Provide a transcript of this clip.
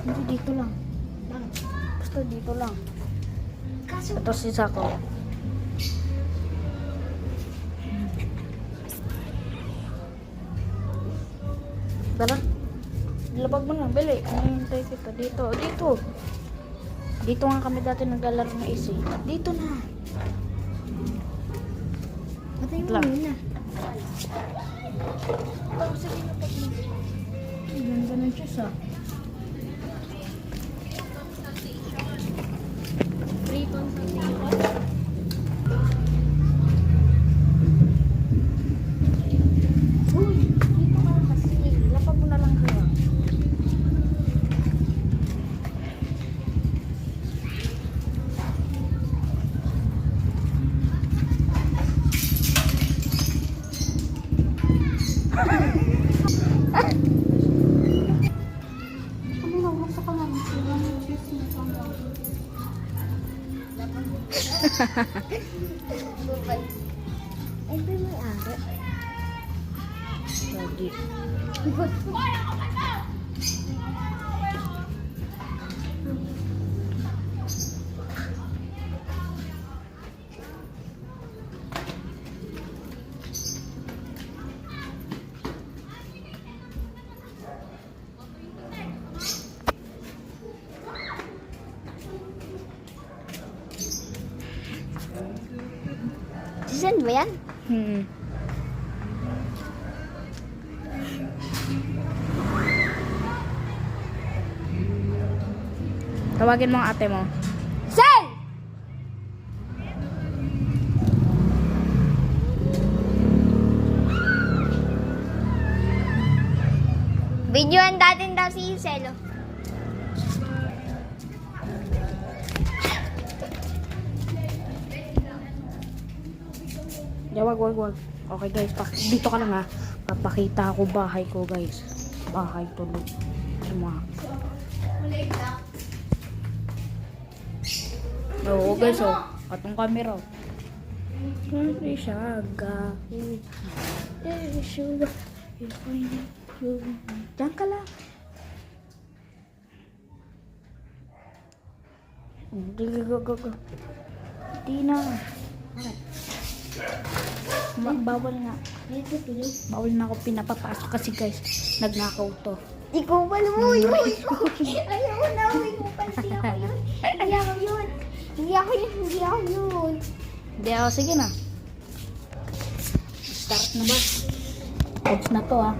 Hindi, dito lang. Basta dito lang. Ito si Sako. Tara. Labag mo na, bili. Hintay kita. Dito. Dito nga kami dati naglalaro ng AC. Dito na. Patay mo muna. Sige na pag mo. Ganda ng chess ah. Uy, dito ka na kasi. Lapag mo na lang kaya. Ay, ba may ari? Lagi. Saan ba yan? Tawagin mo ang ate mo. Saan? Videoan natin daw si Celo. Yeah, wag. Okay guys, dito ka lang ha. Papakita ako bahay ko guys. Bahay tulog. Oo guys, oh. Atong camera. Hindi siya gawin. Diyan ka lang. Go. Hindi na. Bawal nga. Bawal na ako pinapapasok kasi guys, nagnakaw to. Ikaw ba mo yun? Ayaw ko na. Hindi ako yun. Hindi ako, sige na. Start na ba? Ops na to ah.